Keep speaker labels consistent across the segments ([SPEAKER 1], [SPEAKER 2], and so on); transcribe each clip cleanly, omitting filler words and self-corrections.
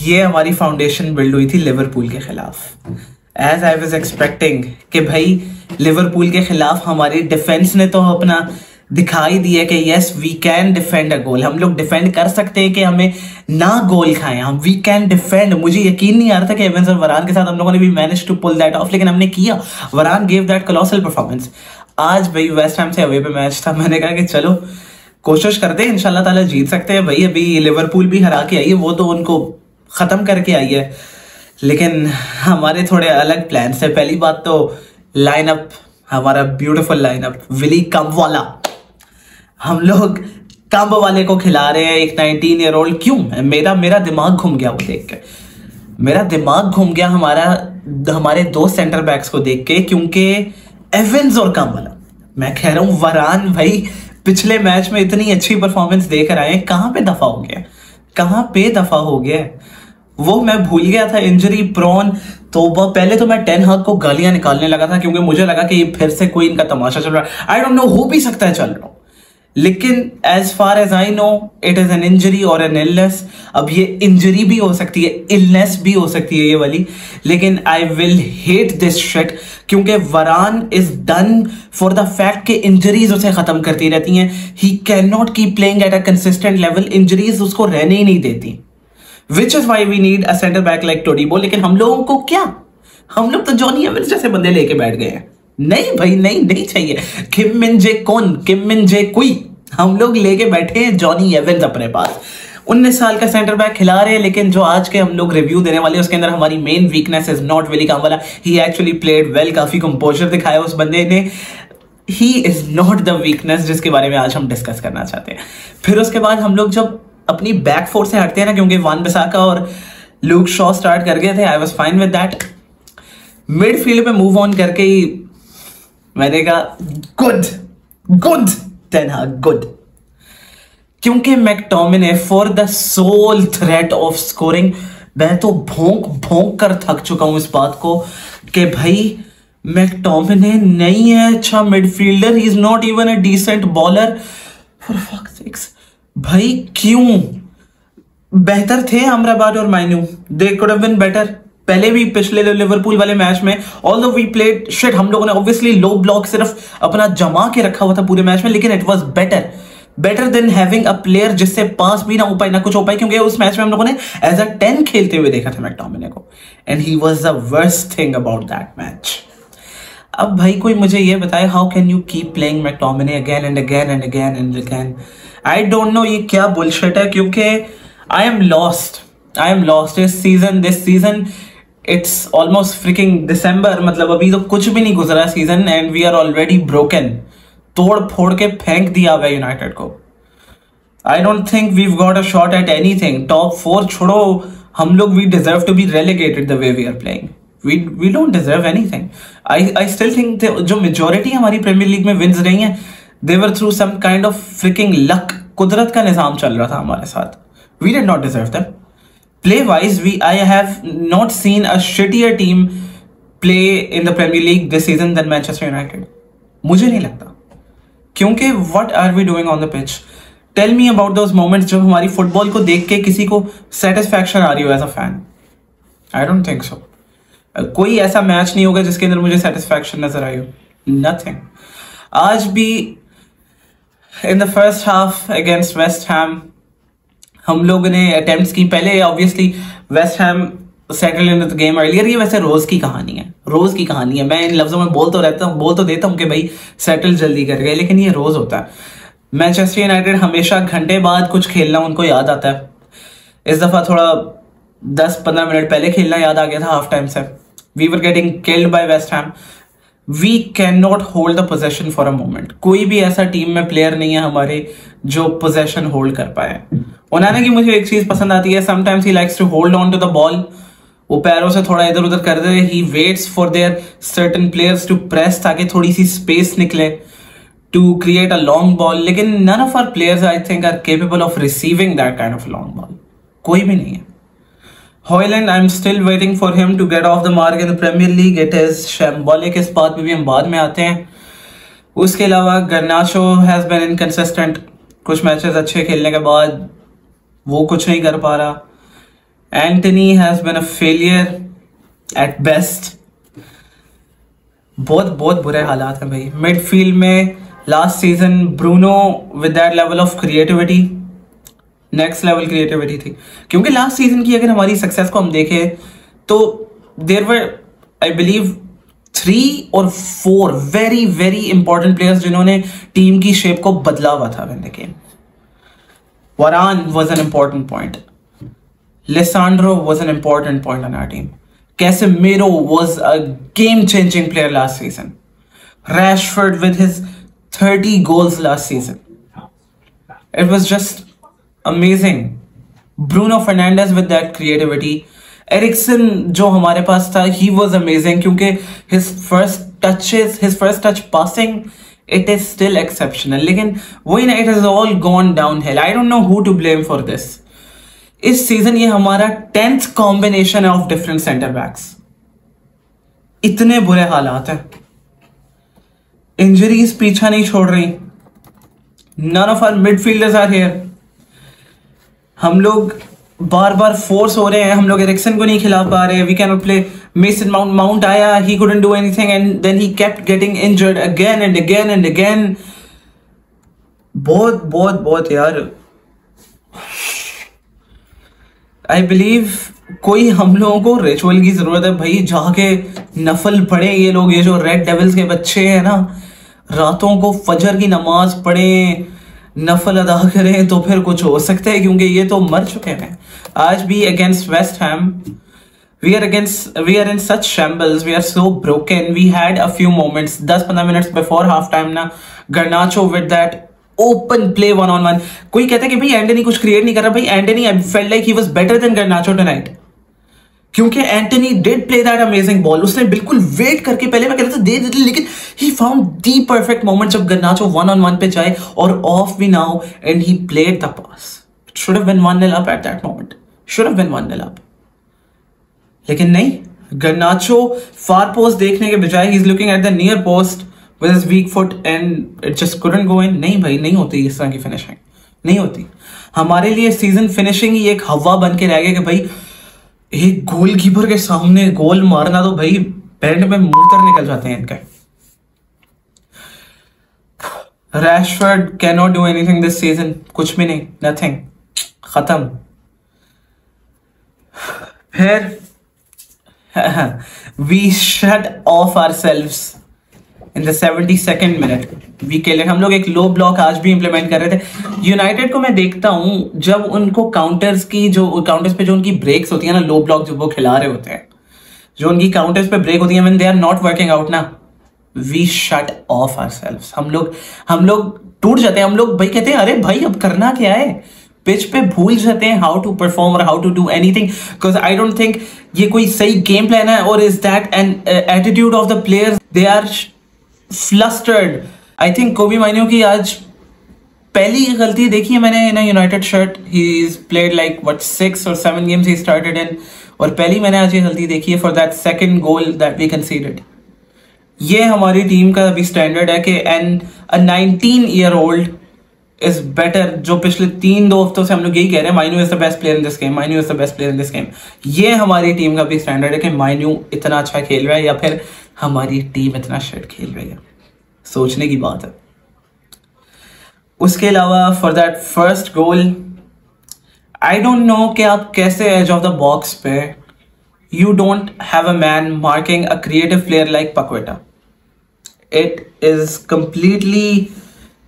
[SPEAKER 1] ये हमारी foundation build हुई थी लिवरपूल के खिलाफ। एज आई वाज एक्सपेक्टिंग कि भाई लिवरपूल के खिलाफ हमारी डिफेंस ने तो अपना दिखाई दिया कि यस वी कैन डिफेंड अ गोल, हम लोग डिफेंड कर सकते हैं कि हमें ना गोल खाएं, हम वी कैन डिफेंड। मुझे यकीन नहीं आ रहा था कि एवेंस और वरान के साथ हम लोगों ने भी manage to pull that off, लेकिन हमने किया। वरान गेव दैट कोलोसल परफॉर्मेंस। आज भाई वेस्ट हैम से अवे पे मैच था, मैंने कहा कि चलो कोशिश करते हैं, इंशाल्लाह ताला जीत सकते हैं। भाई अभी लिवरपूल भी हरा के आई है, वो तो उनको खत्म करके आई है, लेकिन हमारे थोड़े अलग प्लान है। पहली बात तो लाइनअप, हमारा ब्यूटीफुल लाइनअप, विली कम्ब वाला, हम लोग कम्ब वाले को खिला रहे हैं, एक 19 ईयर ओल्ड। क्यों? मेरा दिमाग घूम गया वो देख के, मेरा दिमाग घूम गया हमारे दो सेंटर बैक्स को देख के, क्योंकि एवेंस और कम्ब वाला, मैं कह रहा हूं वरान भाई पिछले मैच में इतनी अच्छी परफॉर्मेंस देकर आए, कहां पे दफा हो गया, कहां पे दफा हो गया? वो मैं भूल गया था, इंजरी प्रोन। तो पहले तो मैं टेन हाग को गालियां निकालने लगा था, क्योंकि मुझे लगा कि फिर से कोई इनका तमाशा चल रहा है। आई डोंट नो, हो भी सकता है चल रहा हूं, लेकिन as far as I know it is an injury और एन इलनेस। अब ये इंजरी भी हो सकती है, इलनेस भी हो सकती है ये वाली, लेकिन I will hate this shit, क्योंकि Varane is done for the fact कि इंजरीज उसे खत्म करती रहती हैं। He can not keep playing at a consistent level, injuries उसको रहने ही नहीं देती, which is why we need a centre back like Todibo. लेकिन हम लोगों को क्या, हम लोग तो जॉनी एवेंस जैसे बंदे लेके बैठ गए हैं। नहीं भाई, नहीं चाहिए किम मिन जे कुई, हम लोग लेके बैठे हैं जॉनी एवेंस अपने पास। 19 साल का सेंटर बैक खिला रहे हैं, लेकिन जो आज के हम लोग रिव्यू देने वाले हैं उसके अंदर हमारी main weakness is not Willy Kambwala. He actually played well, काफी कंपोजर दिखाया उस बंदे ने। He is not the weakness जिसके बारे में आज हम डिस्कस करना चाहते हैं। फिर उसके बाद हम लोग जब अपनी बैक फोर से हटते हैं ना, क्योंकि वान बिसाका और लूक शॉ स्टार्ट कर गए थे, I was fine with that. Midfield पे मूव ऑन करके ही मैंने कहा गुड टेन हाग गुड, क्योंकि McTominay for the sole threat of scoring. मैं तो भोंक कर थक चुका हूं इस बात को कि भाई मैकटोमिने नहीं है अच्छा midfielder, he is not even a decent baller, for fuck sakes. भाई क्यों? बेहतर थे अमराबाद और Mainoo, they could have been better. पहले भी पिछले लिवरपूल वाले मैच में ऑल्दो वी प्लेड शिट, हम लोगों ने ऑब्वियसली लो ब्लॉक सिर्फ अपना जमा के रखा हुआ था पूरे मैच में, लेकिन it was better than having a player जिससे पास भी ना हो पाए ना कुछ हो पाए, क्योंकि उस मैच में हम लोगों ने एज अ 10 खेलते हुए देखा था मैकटोमिने को, and he was the worst thing about that match. अब भाई कोई मुझे ये बताए, how can you keep playing McTominay again and again and again and again? I don't know ये क्या बुलशिट है, क्योंकि I am lost this season. It's almost freaking December, मतलब अभी तो कुछ भी नहीं गुजरा season, and we are already broken. तोड़ फोड़ के फेंक दिया हुआ यूनाइटेड को। आई don't think we've got a shot at anything. Top 4 छोड़ो, हम लोग we deserve to be relegated the way we are playing. We don't deserve anything. I still think जो मेजोरिटी हमारी प्रीमियर लीग में विन्स रही हैं, they were through some kind of freaking luck, कुदरत का निजाम चल रहा था हमारे साथ। We did not deserve them. Play wise, I have not seen a shittier team play in the Premier League this season than Manchester United. मुझे नहीं लगता, क्योंकि what are we doing on the pitch? Tell me about those moments जब हमारी football को देख के किसी को सेटिस्फैक्शन आ रही हो as a fan. I don't think so. कोई ऐसा मैच नहीं होगा जिसके अंदर मुझे सेटिस्फैक्शन नजर आई हो। Nothing. आज भी in the first half against West Ham हम लोगों ने अटेम्प्ट्स की। पहले obviously West Ham settle in the game earlier. ये वैसे रोज की कहानी है, मैं इन लफ्जों में बोल तो देता हूँ कि भाई सेटल जल्दी कर गए, लेकिन ये रोज होता है। मैनचेस्टर यूनाइटेड हमेशा घंटे बाद कुछ खेलना उनको याद आता है। इस दफा थोड़ा 10-15 मिनट पहले खेलना याद आ गया था हाफ टाइम से। We were getting killed by West Ham. We can not hold the possession for a moment. कोई भी ऐसा टीम में प्लेयर नहीं है हमारे जो पोजेशन होल्ड कर पाए। उन्होंने की मुझे एक चीज पसंद आती है, sometimes he likes to hold on to the ball. वो पैरों से थोड़ा इधर उधर कर दे, he waits for their certain players to press, ताकि थोड़ी सी स्पेस निकले to create a long ball. लेकिन none of our players I think are capable of receiving that kind of long ball. कोई भी नहीं है। Hojlund, I am still waiting for him to get off the mark in the Premier League. It is shambolic. इस बात पे भी हम बाद में आते हैं। उसके अलावा गर्नाचो हैज बीन इनकंसिस्टेंट। कुछ मैचेस अच्छे खेलने के बाद वो कुछ नहीं कर पा रहा। Antony has been a failure at best. बहुत बहुत बुरे हालात हैं भाई मिडफील्ड में। Last season Bruno with that level of creativity, next level creativity थी। क्योंकि लास्ट सीजन की अगर हमारी सक्सेस को हम देखें तो there were I believe 3 or 4 very very important players जिन्होंने टीम की शेप को बदला हुआ था in the game. Varane was an important point. Lisandro was an important point on our team. Casemiro was a game-changing player last season. Rashford with his 30 goals last season. It was just amazing. Bruno Fernandes with that creativity. Eriksen जो हमारे पास था, he was amazing क्योंकि his first touch passing, it is still exceptional. लेकिन वही ना, it has all gone downhill. I don't know who to blame for this. इस सीजन ये हमारा 10th combination of different centre backs. इतने बुरे हालात हैं, इंजरीज पीछा नहीं छोड़ रही। None of our midfielders are here. हम लोग बार बार फोर्स हो रहे हैं, हम लोग एरिक्सन को नहीं खिला पा रहे। We can not play. Mason Mount आया, he couldn't do anything and then he kept getting injured again and again and again. बहुत बहुत बहुत यार, आई बिलीव कोई हम लोगों को रिचुअल की जरूरत है भाई। जाके नफल पढ़े ये लोग, ये जो रेड डेविल्स के बच्चे हैं ना, रातों को फजर की नमाज पढ़े, नफल अदा करें तो फिर कुछ हो सकता है, क्योंकि ये तो मर चुके हैं। आज भी against West Ham we are in such shambles, we are so broken. We had a few moments 10-15 minutes before half time ना, Garnacho with that open play 1-on-1। कोई कहता है कि भाई एंटनी कुछ क्रिएट नहीं कर रहा। भाई Antony, I felt like he was better than Garnacho tonight, क्योंकि Antony did play that amazing ball. उसने बिल्कुल वेट करके, पहले मैं कहता था दे दे, लेकिन he found the perfect moment जब Garnacho 1-on-1 पे जाए और ऑफ भी ना हो, and he played the pass. Should have been 1-0 up at that moment, should have been 1-0 up, लेकिन नहीं। Garnacho फार पोस्ट देखने के बजाय he is looking at the near post with his weak foot and it just couldn't go in. नहीं भाई, नहीं होती इस तरह की फिनिशिंग, नहीं होती। हमारे लिए सीजन फिनिशिंग ही एक हवा बन के रह गया कि भाई एक गोलकीपर के सामने गोल मारना तो भाई पैंट में मूत्र निकल जाते हैं इनके। Rashford cannot do anything this season, कुछ भी नहीं, nothing, खत्म। फिर we shut off ourselves in the 72nd minute। हम लोग एक लो ब्लॉक आज भी इंप्लीमेंट कर रहे थे। यूनाइटेड को मैं देखता हूं जब उनको काउंटर्स पे जो उनकी ब्रेक्स होती है ना, लो ब्लॉक जब वो खिला रहे होते हैं, जो उनकी काउंटर्स पे ब्रेक होती है, when they are not working out ना, we shut off ourselves। हम लोग टूट जाते हैं। हम लोग भाई कहते हैं अरे भाई अब करना क्या है, पिच पे भूल जाते हैं हाउ टू परफॉर्म और how to do anything, because I don't think ये कोई सही गेम प्लान है। और is that an attitude of the players, they are flustered. I think Kobbie Mainoo की आज पहली गलती देखी है मैंने in United shirt. He is played like what 6 or 7 games he started in, और पहली मैंने आज ये गलती देखी है for that second goal that we conceded. ये हमारी टीम का अभी स्टैंडर्ड है कि and a 19-year-old is better. जो पिछले 3-2 हफ्तों से हम लोग यही कह रहे हैं, माइनू is the best player in this game, माइनू is the best player in this game. ये हमारी टीम का भी स्टैंडर्ड है कि माइनू इतना अच्छा खेल रहा है या फिर हमारी टीम इतना शिट खेल रही है। सोचने की बात है। उसके अलावा for that first goal, I don't no कि आप कैसे एज ऑफ द बॉक्स पे you don't have a man marking a creative player like पक्वेटा। It is completely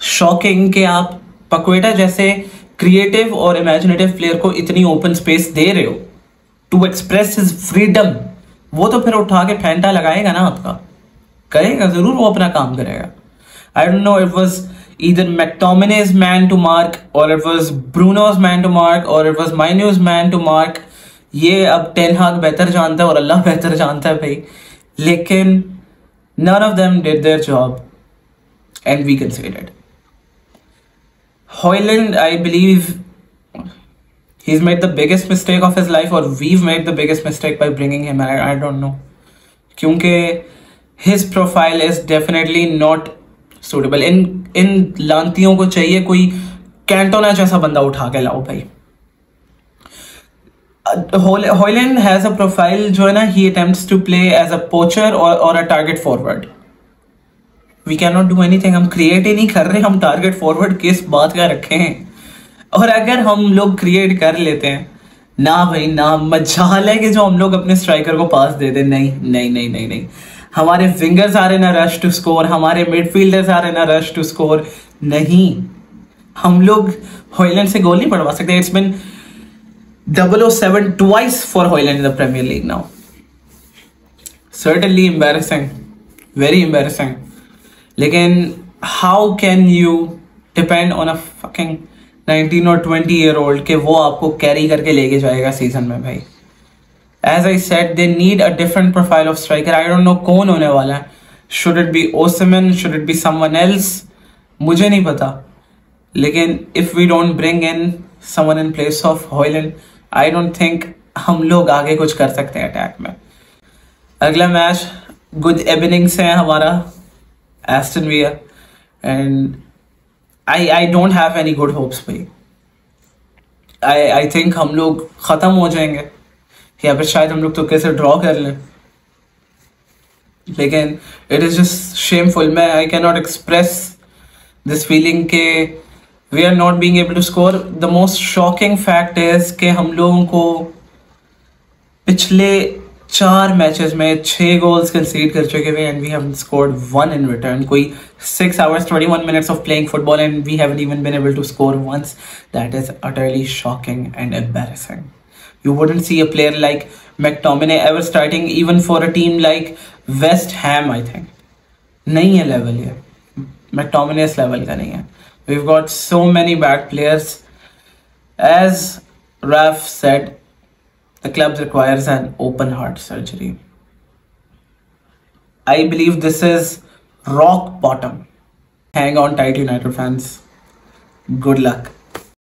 [SPEAKER 1] shocking कि आप पक्वेटा जैसे क्रिएटिव और इमेजिनेटिव प्लेयर को इतनी ओपन स्पेस दे रहे हो टू एक्सप्रेस हिज फ्रीडम। वो तो फिर उठा के फेंटा लगाएगा ना, आपका करेगा जरूर, वो अपना काम करेगा। I don't know, it was either McTominay's man to mark or it was Bruno's man to mark or it was Mainoo's man to mark. ये अब टेन हाग बेहतर जानता है और अल्लाह बेहतर जानता है भाई, लेकिन none of them did their job and we conceded। Højlund, I believe he's made the biggest mistake of his life, or we've made the biggest mistake by bringing him। I don't know, क्योंकि his profile is definitely not suitable। इन लांतियों को चाहिए कोई Cantona जैसा बंदा उठा के लाओ भाई। हॉयलैंड हैज अ प्रोफाइल जो है ना, he attempts to play as a poacher or a target forward. We can not do anything. हम क्रिएट ही नहीं कर रहे, हम टारगेट फॉरवर्ड किस बात का रखे हैं. और अगर हम लोग क्रिएट कर लेते हैं ना भाई ना, मजाल है कि जो हम लोग अपने स्ट्राइकर को पास दे दें. नहीं नहीं नहीं नहीं नहीं. हमारे विंगर्स आ रहे ना रश टू स्कोर, हमारे मिडफील्डर्स आ रहे ना रश टू स्कोर. नहीं, हम लोग हॉयलैंड से गोल नहीं पड़वा सकते. It's been 007 twice for Hoyland in the Premier League now. Certainly embarrassing, very embarrassing. लेकिन how can you depend on a fucking 19 or 20-year-old कि वो आपको कैरी करके लेके जाएगा सीजन में भाई. As I said, they need a different profile of striker. I don't know कौन होने वाला है. Should it be Osimhen? Should it be someone else? मुझे नहीं पता. लेकिन if we don't bring in someone in place of Hoyland, I don't think हम लोग आगे कुछ कर सकते हैं अटैक में. अगला मैच गुड इवनिंग से है हमारा Aston Villa, and I don't have any good hopes भाई. आई थिंक हम लोग ख़त्म हो जाएंगे या फिर शायद हम लोग तो कैसे ड्रॉ कर लें. लेकिन इट इज़ जस्ट शेमफुल. मैं I can not express this feeling के we are not being able to score. The most shocking fact is कि हम लोगों को पिछले 4 मैचेस में 6 गोल्स कंसीड कर चुके हुए and we haven't scored one in return. कोई 6 hours 21 minutes of playing football and we haven't even been able to score once. That is utterly shocking and embarrassing. You wouldn't see a player like McTominay ever starting even for a team like West Ham, I think. नहीं है level ये, McTominay इस level का नहीं है. We've got so many bad players. As Raf said, the club requires an open heart surgery. I believe this is rock bottom. Hang on tight, United fans. Good luck.